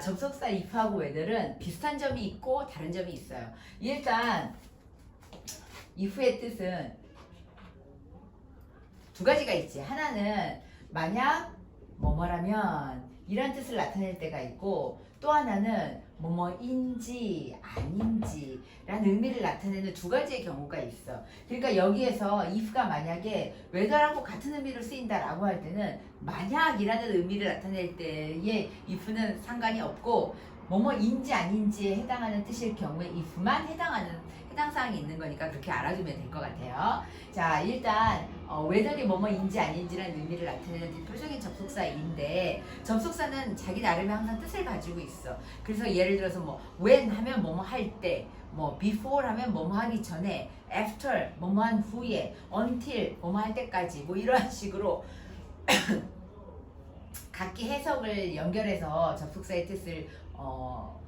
접속사 if하고 whether은 비슷한 점이 있고 다른 점이 있어요. 일단 if의 뜻은 두 가지가 있지. 하나는 만약 뭐뭐라면 이런 뜻을 나타낼 때가 있고, 또 하나는 뭐뭐인지 아닌지 라는 의미를 나타내는 두 가지의 경우가 있어. 그러니까 여기에서 if가 만약에 whether하고 같은 의미로 쓰인다라고 할 때는 만약이라는 의미를 나타낼 때의 if는 상관이 없고, 뭐뭐인지 아닌지에 해당하는 뜻일 경우에 if만 해당 사항이 있는 거니까 그렇게 알아두면 될 것 같아요. 자, 일단 whether이 뭐뭐인지 아닌지라는 의미를 나타내는 대표적인 접속사인데, 접속사는 자기 나름의 항상 뜻을 가지고 있어. 그래서 예를 들어서 뭐 when 하면 뭐뭐 할 때, 뭐 before 하면 뭐뭐 하기 전에, after 뭐뭐 한 후에, until 뭐뭐 할 때까지, 뭐 이러한 식으로 각기 해석을 연결해서 접속사의 뜻을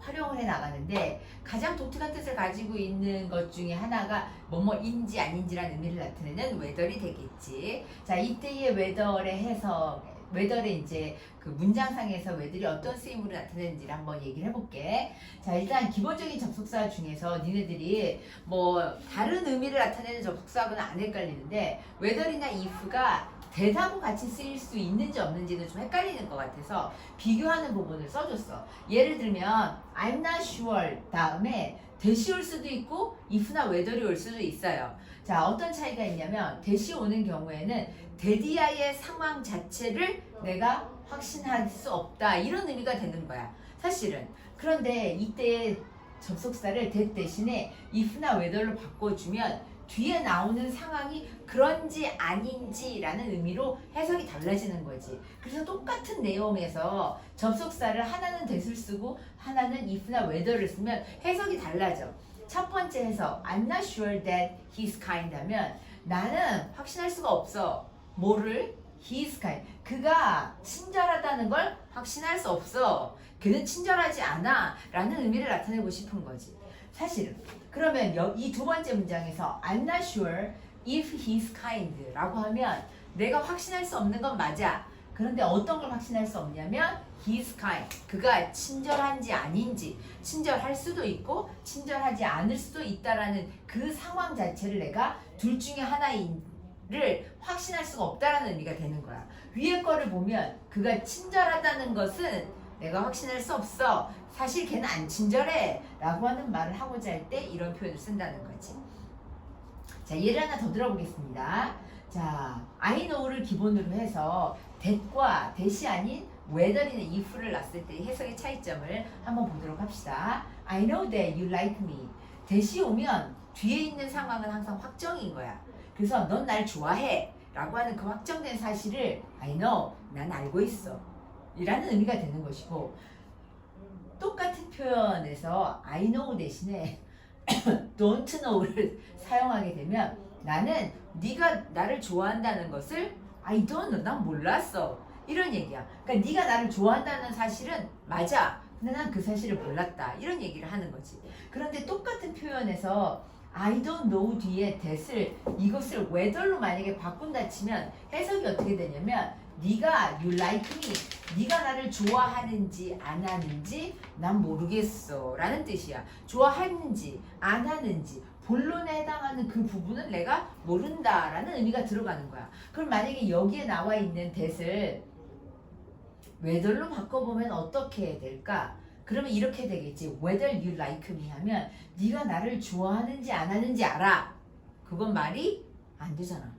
활용을 해 나가는데, 가장 독특한 뜻을 가지고 있는 것 중에 하나가 뭐뭐인지 아닌지라는 의미를 나타내는 whether이 되겠지. 자, 이때의 whether의 해석, whether의 이제 그 문장상에서 whether이 어떤 쓰임으로 나타내는지를 한번 얘기를 해볼게. 자, 일단 기본적인 접속사 중에서 니네들이 뭐 다른 의미를 나타내는 접속사하고는 안 헷갈리는데, whether이나 if가 대사하고 같이 쓰일 수 있는지 없는지는 좀 헷갈리는 것 같아서 비교하는 부분을 써줬어. 예를 들면 I'm not sure 다음에 대시 올 수도 있고 if나 whether이 올 수도 있어요. 자, 어떤 차이가 있냐면 대시 오는 경우에는 대디아의 상황 자체를 내가 확신할 수 없다, 이런 의미가 되는 거야 사실은. 그런데 이때 접속사를 that 대신에 if나 whether로 바꿔주면 뒤에 나오는 상황이 그런지 아닌지라는 의미로 해석이 달라지는 거지. 그래서 똑같은 내용에서 접속사를 하나는 that을 쓰고 하나는 if나 whether를 쓰면 해석이 달라져. 첫 번째 해석, I'm not sure that he's kind 하면 나는 확신할 수가 없어. 뭐를? He's kind. 그가 친절하다는 걸 확신할 수 없어. 그는 친절하지 않아 라는 의미를 나타내고 싶은 거지 사실은. 그러면 이 두 번째 문장에서 I'm not sure if he's kind 라고 하면 내가 확신할 수 없는 건 맞아. 그런데 어떤 걸 확신할 수 없냐면 he's kind, 그가 친절한지 아닌지, 친절할 수도 있고 친절하지 않을 수도 있다라는 그 상황 자체를 내가 둘 중에 하나를 확신할 수가 없다라는 의미가 되는 거야. 위에 거를 보면 그가 친절하다는 것은 내가 확신할 수 없어. 사실 걔는 안 친절해 라고 하는 말을 하고자 할 때 이런 표현을 쓴다는 거지. 자, 예를 하나 더 들어보겠습니다. 자, I know를 기본으로 해서 that과 that이 아닌 whether이나 if를 놨을 때 해석의 차이점을 한번 보도록 합시다. I know that you like me. that이 오면 뒤에 있는 상황은 항상 확정인 거야. 그래서 넌 날 좋아해 라고 하는 그 확정된 사실을 I know, 난 알고 있어 이라는 의미가 되는 것이고, 똑같은 표현에서 I know 대신에 don't know를 사용하게 되면 나는 네가 나를 좋아한다는 것을 I don't know, 난 몰랐어 이런 얘기야. 그러니까 네가 나를 좋아한다는 사실은 맞아, 근데 난 그 사실을 몰랐다 이런 얘기를 하는 거지. 그런데 똑같은 표현에서 I don't know 뒤에 that을 이것을 whether로 만약에 바꾼다 치면 해석이 어떻게 되냐면 네가 you like me, 네가 나를 좋아하는지 안 하는지 난 모르겠어 라는 뜻이야. 좋아하는지 안 하는지 본론에 해당하는 그 부분은 내가 모른다 라는 의미가 들어가는 거야. 그럼 만약에 여기에 나와 있는 that을 whether로 바꿔보면 어떻게 될까? 그러면 이렇게 되겠지. Whether you like me 하면 네가 나를 좋아하는지 안 하는지 알아. 그건 말이 안 되잖아.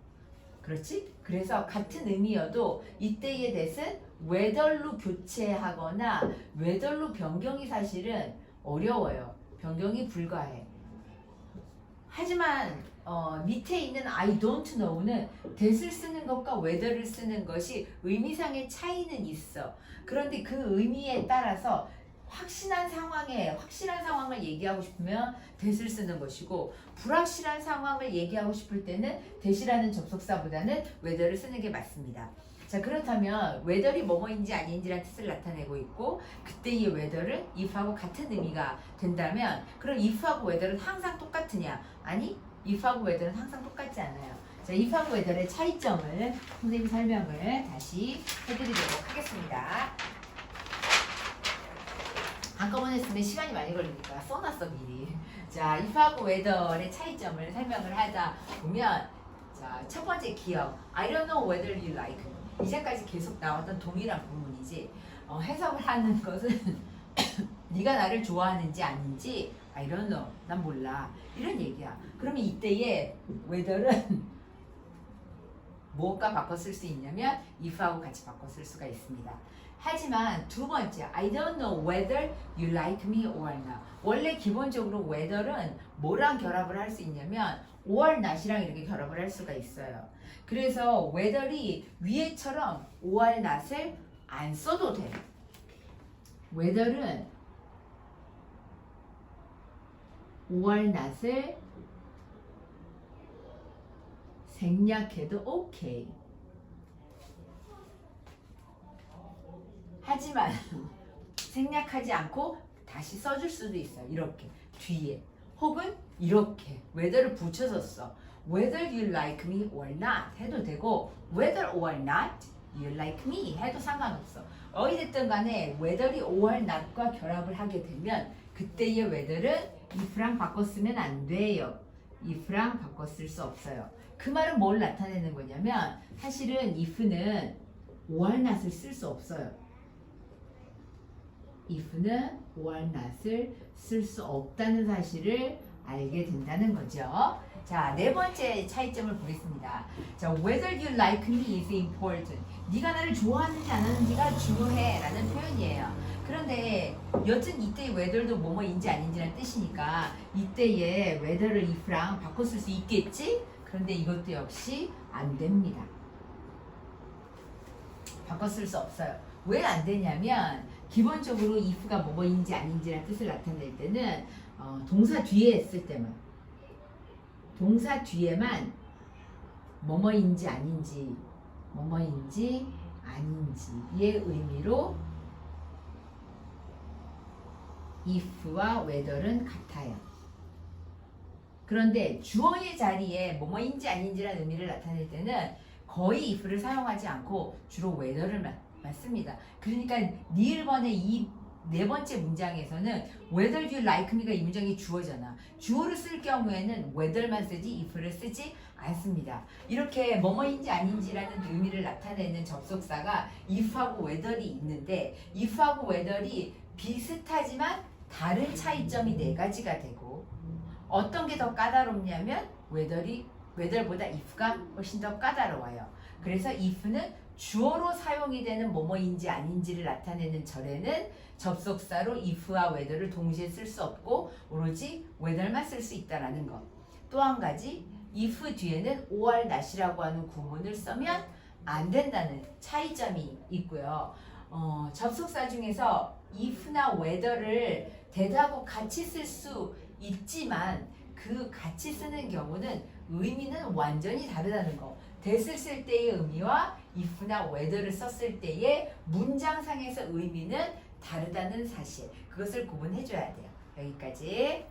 그렇지? 그래서 같은 의미여도 이때의 that은 whether로 교체하거나 whether로 변경이 사실은 어려워요. 변경이 불가해. 하지만 밑에 있는 I don't know는 that을 쓰는 것과 whether를 쓰는 것이 의미상의 차이는 있어. 그런데 그 의미에 따라서 확실한 상황을 얘기하고 싶으면 that을 쓰는 것이고, 불확실한 상황을 얘기하고 싶을 때는 that이라는 접속사보다는 whether를 쓰는 게 맞습니다. 자, 그렇다면 whether이 뭐뭐인지 아닌지라는 뜻을 나타내고 있고, 그때의 whether은 if하고 같은 의미가 된다면, 그럼 if하고 whether은 항상 똑같으냐? 아니, if하고 whether는 항상 똑같지 않아요. 자, if하고 whether의 차이점을 선생님이 설명을 다시 해드리도록 하겠습니다. 한꺼번에 쓰면 시간이 많이 걸리니까 써놨어 미리. 자, if하고 whether의 차이점을 설명을 하다 보면 자, 첫 번째 기억. I don't know whether you like me. 이제까지 계속 나왔던 동일한 부분이지. 해석을 하는 것은 네가 나를 좋아하는지 아닌지 I don't know. 난 몰라. 이런 얘기야. 그러면 이때의 whether는 무엇과 바꿔 쓸 수 있냐면 if하고 같이 바꿔 쓸 수가 있습니다. 하지만 두 번째 I don't know whether you like me or not. 원래 기본적으로 whether는 뭐랑 결합을 할 수 있냐면 or not이랑 이렇게 결합을 할 수가 있어요. 그래서 whether이 위에처럼 or not을 안 써도 돼요. whether은 or not을 생략해도 오케이. 하지만 생략하지 않고 다시 써줄 수도 있어요. 이렇게 뒤에 혹은 이렇게 whether를 붙여서 써. whether you like me or not 해도 되고 whether or not you like me 해도 상관없어. 어찌됐든 간에 whether이 or not과 결합을 하게 되면 그때의 whether은 if랑 바꿔 쓰면 안 돼요. if랑 바꿔 쓸 수 없어요. 그 말은 뭘 나타내는 거냐면 사실은 if는 or not을 쓸 수 없어요. if는 or not을 쓸 수 없다는 사실을 알게 된다는 거죠. 자, 네 번째 차이점을 보겠습니다. 자, whether you like me is important. 네가 나를 좋아하는지 안 하는지가 중요해 라는 표현이에요. 그런데 여튼 이때의 whether도 뭐뭐인지 아닌지라는 뜻이니까 이때의 whether를 if랑 바꿔 쓸 수 있겠지? 그런데 이것도 역시 안 됩니다. 바꿔 쓸 수 없어요. 왜 안 되냐면 기본적으로 if가 뭐뭐인지 아닌지라는 뜻을 나타낼 때는 동사 뒤에 쓸 때만 동사 뒤에만 뭐뭐인지 아닌지의 의미로 if와 whether는 같아요. 그런데 주어의 자리에 뭐뭐인지 아닌지라는 의미를 나타낼 때는 거의 if를 사용하지 않고 주로 whether를 맞습니다. 그러니까 니을번의 이 네 번째 문장에서는 whether you like me가 이 문장이 주어잖아. 주어를 쓸 경우에는 whether만 쓰지 if를 쓰지 않습니다. 이렇게 뭐뭐인지 아닌지라는 의미를 나타내는 접속사가 if하고 whether이 있는데 if하고 whether이 비슷하지만 다른 차이점이 네 가지가 되고 어떤 게 더 까다롭냐면 whether보다 if가 훨씬 더 까다로워요. 그래서 if는 주어로 사용이 되는 뭐뭐인지 아닌지를 나타내는 절에는 접속사로 if와 whether를 동시에 쓸 수 없고 오로지 whether만 쓸 수 있다는 것. 또 한 가지 if 뒤에는 or not이라고 하는 구문을 쓰면 안 된다는 차이점이 있고요. 접속사 중에서 if나 whether를 대하고 같이 쓸 수 있지만 그 같이 쓰는 경우는 의미는 완전히 다르다는 거. that을 쓸 때의 의미와 if나 whether를 썼을 때의 문장상에서 의미는 다르다는 사실. 그것을 구분해 줘야 돼요. 여기까지.